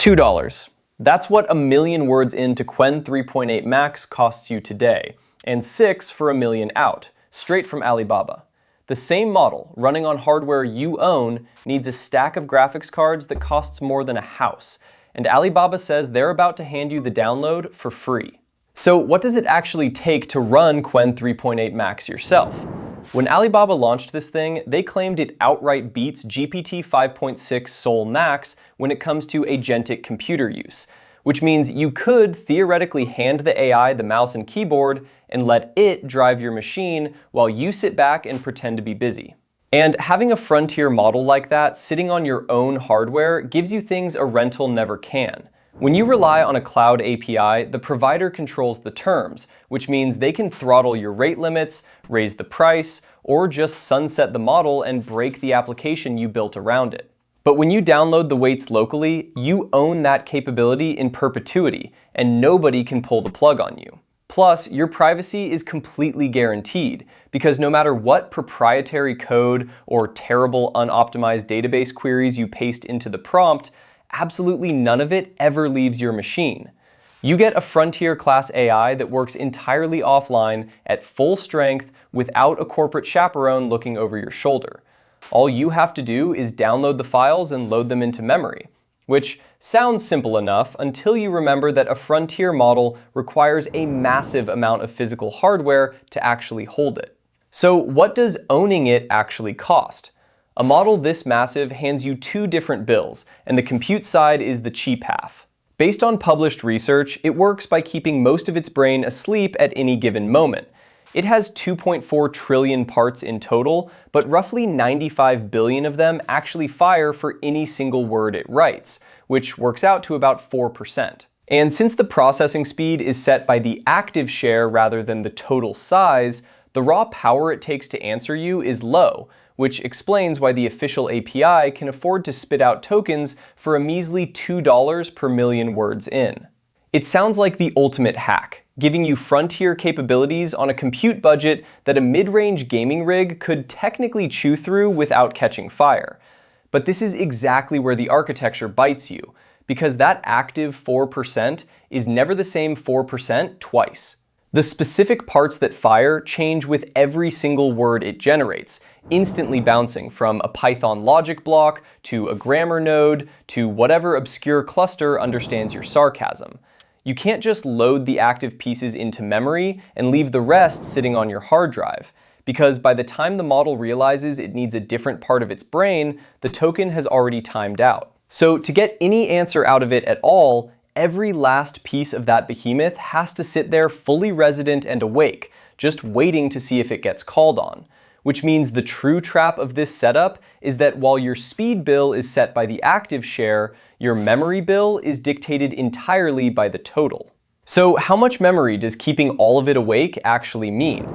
$2. That's what a million words into Qwen 3.8 Max costs you today, and $6 for a million out, straight from Alibaba. The same model, running on hardware you own, needs a stack of graphics cards that costs more than a house, and Alibaba says they're about to hand you the download for free. So what does it actually take to run Qwen 3.8 Max yourself? When Alibaba launched this thing, they claimed it outright beats GPT 5.6 Sol Max when it comes to agentic computer use, which means you could theoretically hand the AI the mouse and keyboard and let it drive your machine while you sit back and pretend to be busy. And having a frontier model like that sitting on your own hardware gives you things a rental never can. When you rely on a cloud API, the provider controls the terms, which means they can throttle your rate limits, raise the price, or just sunset the model and break the application you built around it. But when you download the weights locally, you own that capability in perpetuity, and nobody can pull the plug on you. Plus, your privacy is completely guaranteed, because no matter what proprietary code or terrible unoptimized database queries you paste into the prompt, absolutely none of it ever leaves your machine. You get a frontier class AI that works entirely offline at full strength without a corporate chaperone looking over your shoulder. All you have to do is download the files and load them into memory, which sounds simple enough until you remember that a frontier model requires a massive amount of physical hardware to actually hold it. So what does owning it actually cost? A model this massive hands you two different bills, and the compute side is the cheap half. Based on published research, it works by keeping most of its brain asleep at any given moment. It has 2.4 trillion parts in total, but roughly 95 billion of them actually fire for any single word it writes, which works out to about 4%. And since the processing speed is set by the active share rather than the total size, the raw power it takes to answer you is low, which explains why the official API can afford to spit out tokens for a measly $2 per million words in. It sounds like the ultimate hack, giving you frontier capabilities on a compute budget that a mid-range gaming rig could technically chew through without catching fire. But this is exactly where the architecture bites you, because that active 4% is never the same 4% twice. The specific parts that fire change with every single word it generates, instantly bouncing from a Python logic block to a grammar node to whatever obscure cluster understands your sarcasm. You can't just load the active pieces into memory and leave the rest sitting on your hard drive, because by the time the model realizes it needs a different part of its brain, the token has already timed out. So to get any answer out of it at all, every last piece of that behemoth has to sit there fully resident and awake, just waiting to see if it gets called on. Which means the true trap of this setup is that while your speed bill is set by the active share, your memory bill is dictated entirely by the total. So how much memory does keeping all of it awake actually mean?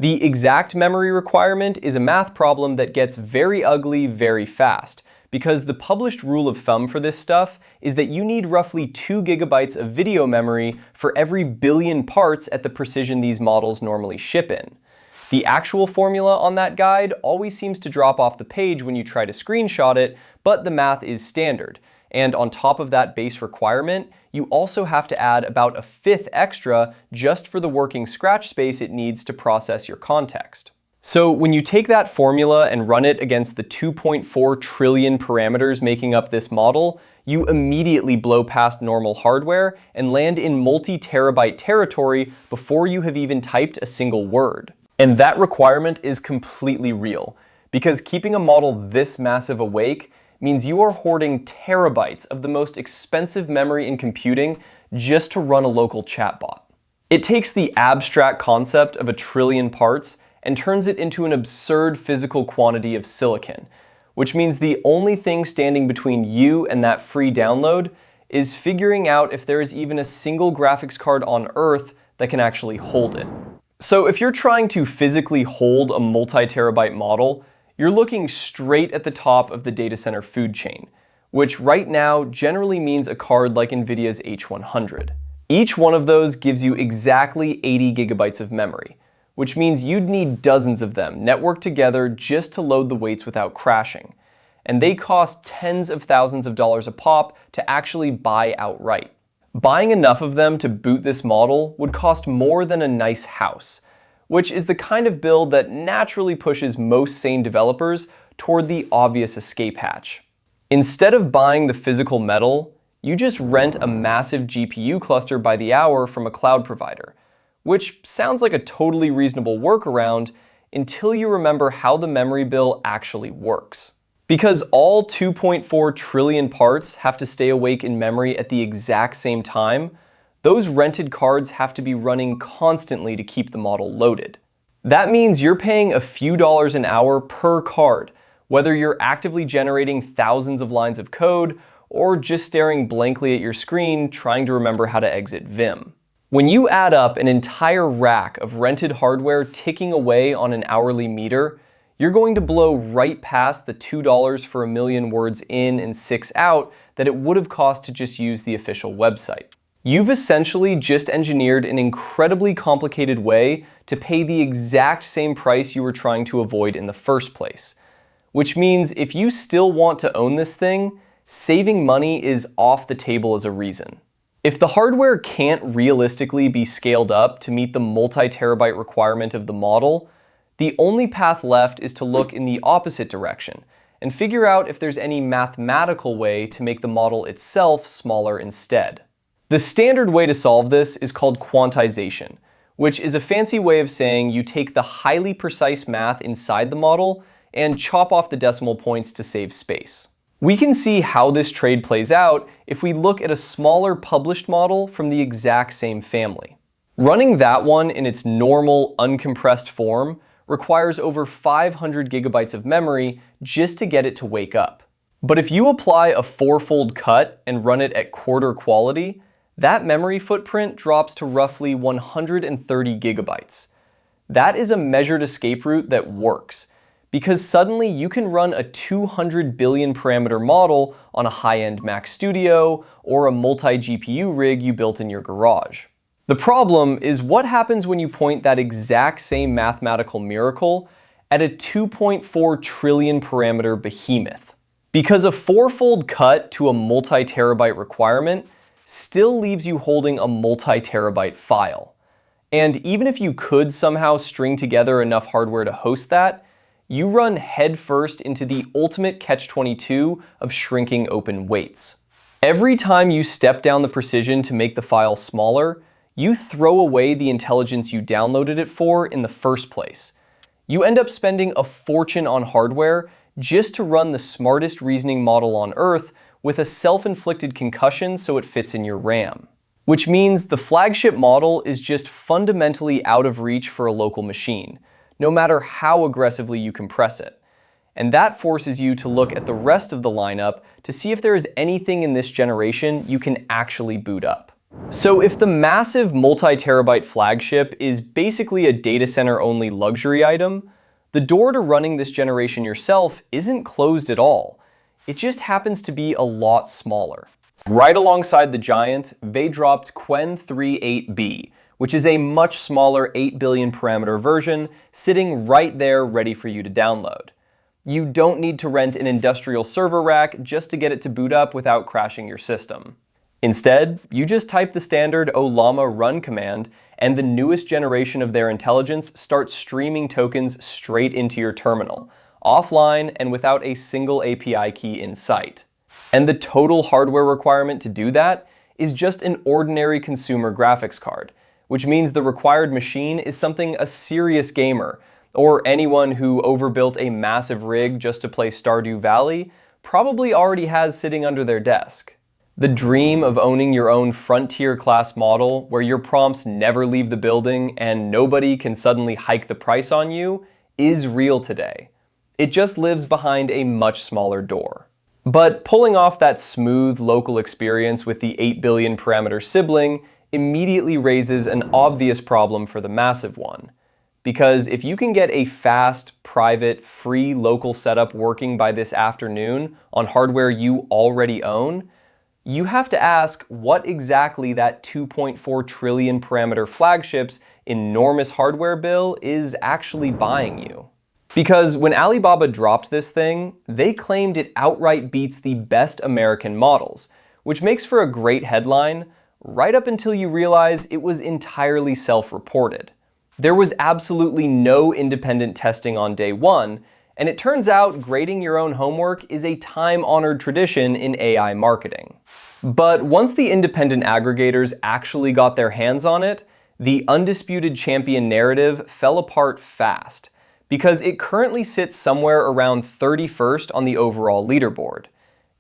The exact memory requirement is a math problem that gets very ugly very fast, because the published rule of thumb for this stuff is that you need roughly 2 gigabytes of video memory for every billion parts at the precision these models normally ship in. The actual formula on that guide always seems to drop off the page when you try to screenshot it, but the math is standard. And on top of that base requirement, you also have to add about a fifth extra just for the working scratch space it needs to process your context. So when you take that formula and run it against the 2.4 trillion parameters making up this model, you immediately blow past normal hardware and land in multi-terabyte territory before you have even typed a single word. And that requirement is completely real, because keeping a model this massive awake means you are hoarding terabytes of the most expensive memory in computing just to run a local chatbot. It takes the abstract concept of a trillion parts and turns it into an absurd physical quantity of silicon, which means the only thing standing between you and that free download is figuring out if there is even a single graphics card on Earth that can actually hold it. So if you're trying to physically hold a multi-terabyte model, you're looking straight at the top of the data center food chain, which right now generally means a card like Nvidia's H100. Each one of those gives you exactly 80 gigabytes of memory, which means you'd need dozens of them networked together just to load the weights without crashing. and they cost tens of thousands of dollars a pop to actually buy outright. Buying enough of them to boot this model would cost more than a nice house, which is the kind of build that naturally pushes most sane developers toward the obvious escape hatch. Instead of buying the physical metal, you just rent a massive GPU cluster by the hour from a cloud provider, which sounds like a totally reasonable workaround until you remember how the memory bill actually works. Because all 2.4 trillion parts have to stay awake in memory at the exact same time, those rented cards have to be running constantly to keep the model loaded. That means you're paying a few dollars an hour per card, whether you're actively generating thousands of lines of code or just staring blankly at your screen trying to remember how to exit Vim. When you add up an entire rack of rented hardware ticking away on an hourly meter, you're going to blow right past the $2 for a million words in and 6 out that it would have cost to just use the official website. You've essentially just engineered an incredibly complicated way to pay the exact same price you were trying to avoid in the first place. Which means if you still want to own this thing, saving money is off the table as a reason. If the hardware can't realistically be scaled up to meet the multi-terabyte requirement of the model, the only path left is to look in the opposite direction and figure out if there's any mathematical way to make the model itself smaller instead. The standard way to solve this is called quantization, which is a fancy way of saying you take the highly precise math inside the model and chop off the decimal points to save space. We can see how this trade plays out if we look at a smaller published model from the exact same family. Running that one in its normal, uncompressed form requires over 500 gigabytes of memory just to get it to wake up. But if you apply a fourfold cut and run it at quarter quality, that memory footprint drops to roughly 130 gigabytes. That is a measured escape route that works, because suddenly you can run a 200 billion parameter model on a high-end Mac Studio or a multi-GPU rig you built in your garage. The problem is what happens when you point that exact same mathematical miracle at a 2.4 trillion parameter behemoth. Because a fourfold cut to a multi-terabyte requirement still leaves you holding a multi-terabyte file. And even if you could somehow string together enough hardware to host that, you run headfirst into the ultimate catch-22 of shrinking open weights. Every time you step down the precision to make the file smaller, you throw away the intelligence you downloaded it for in the first place. You end up spending a fortune on hardware just to run the smartest reasoning model on Earth with a self-inflicted concussion so it fits in your RAM. Which means the flagship model is just fundamentally out of reach for a local machine, no matter how aggressively you compress it. And that forces you to look at the rest of the lineup to see if there is anything in this generation you can actually boot up. So if the massive multi-terabyte flagship is basically a data center only luxury item, the door to running this generation yourself isn't closed at all. It just happens to be a lot smaller. Right alongside the giant, they dropped Qwen 3.8b, which is a much smaller 8 billion parameter version sitting right there ready for you to download. You don't need to rent an industrial server rack just to get it to boot up without crashing your system. Instead, you just type the standard Ollama run command and the newest generation of their intelligence starts streaming tokens straight into your terminal, offline and without a single API key in sight. And the total hardware requirement to do that is just an ordinary consumer graphics card, which means the required machine is something a serious gamer, or anyone who overbuilt a massive rig just to play Stardew Valley, probably already has sitting under their desk. The dream of owning your own frontier class model where your prompts never leave the building and nobody can suddenly hike the price on you is real today. It just lives behind a much smaller door. But pulling off that smooth local experience with the 8 billion parameter sibling immediately raises an obvious problem for the massive one. Because if you can get a fast, private, free local setup working by this afternoon on hardware you already own, you have to ask what exactly that 2.4 trillion parameter flagship's enormous hardware bill is actually buying you. Because when Alibaba dropped this thing, they claimed it outright beats the best American models, which makes for a great headline, right up until you realize it was entirely self-reported. There was absolutely no independent testing on day one, and it turns out grading your own homework is a time-honored tradition in AI marketing. But once the independent aggregators actually got their hands on it, the undisputed champion narrative fell apart fast, because it currently sits somewhere around 31st on the overall leaderboard.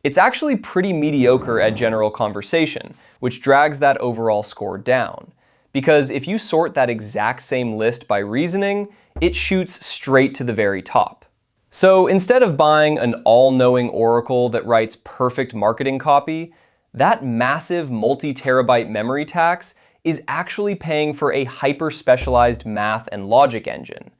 It's actually pretty mediocre at general conversation, which drags that overall score down. Because if you sort that exact same list by reasoning, it shoots straight to the very top. So instead of buying an all-knowing oracle that writes perfect marketing copy, that massive multi-terabyte memory tax is actually paying for a hyper-specialized math and logic engine.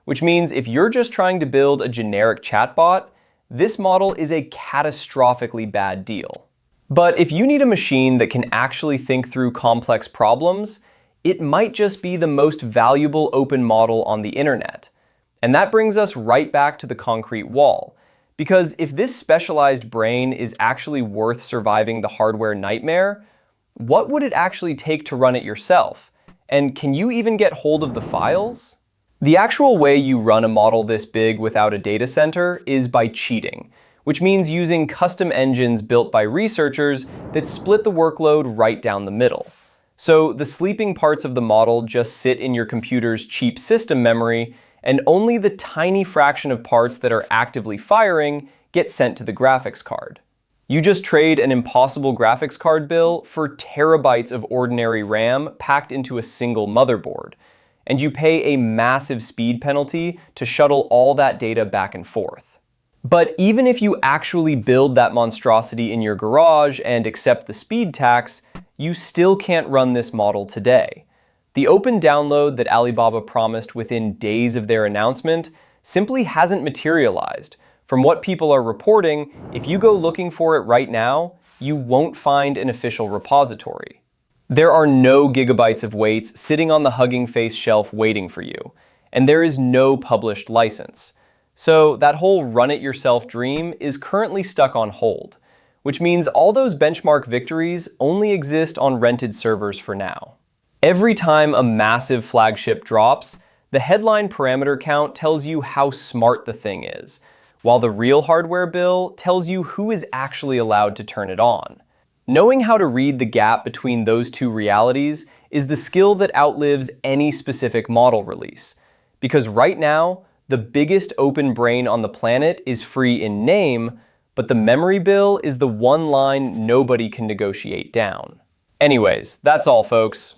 Which means if you're just trying to build a generic chatbot, this model is a catastrophically bad deal. But if you need a machine that can actually think through complex problems, it might just be the most valuable open model on the internet. And that brings us right back to the concrete wall. Because if this specialized brain is actually worth surviving the hardware nightmare, what would it actually take to run it yourself? And can you even get hold of the files? The actual way you run a model this big without a data center is by cheating, which means using custom engines built by researchers that split the workload right down the middle. So the sleeping parts of the model just sit in your computer's cheap system memory, and only the tiny fraction of parts that are actively firing get sent to the graphics card. You just trade an impossible graphics card bill for terabytes of ordinary RAM packed into a single motherboard, and you pay a massive speed penalty to shuttle all that data back and forth. But even if you actually build that monstrosity in your garage and accept the speed tax, you still can't run this model today. The open download that Alibaba promised within days of their announcement simply hasn't materialized. From what people are reporting, if you go looking for it right now, you won't find an official repository. There are no gigabytes of weights sitting on the Hugging Face shelf waiting for you, and there is no published license. So that whole run-it-yourself dream is currently stuck on hold, which means all those benchmark victories only exist on rented servers for now. Every time a massive flagship drops, the headline parameter count tells you how smart the thing is, while the real hardware bill tells you who is actually allowed to turn it on. Knowing how to read the gap between those two realities is the skill that outlives any specific model release. Because right now, the biggest open brain on the planet is free in name, but the memory bill is the one line nobody can negotiate down. Anyways, that's all, folks.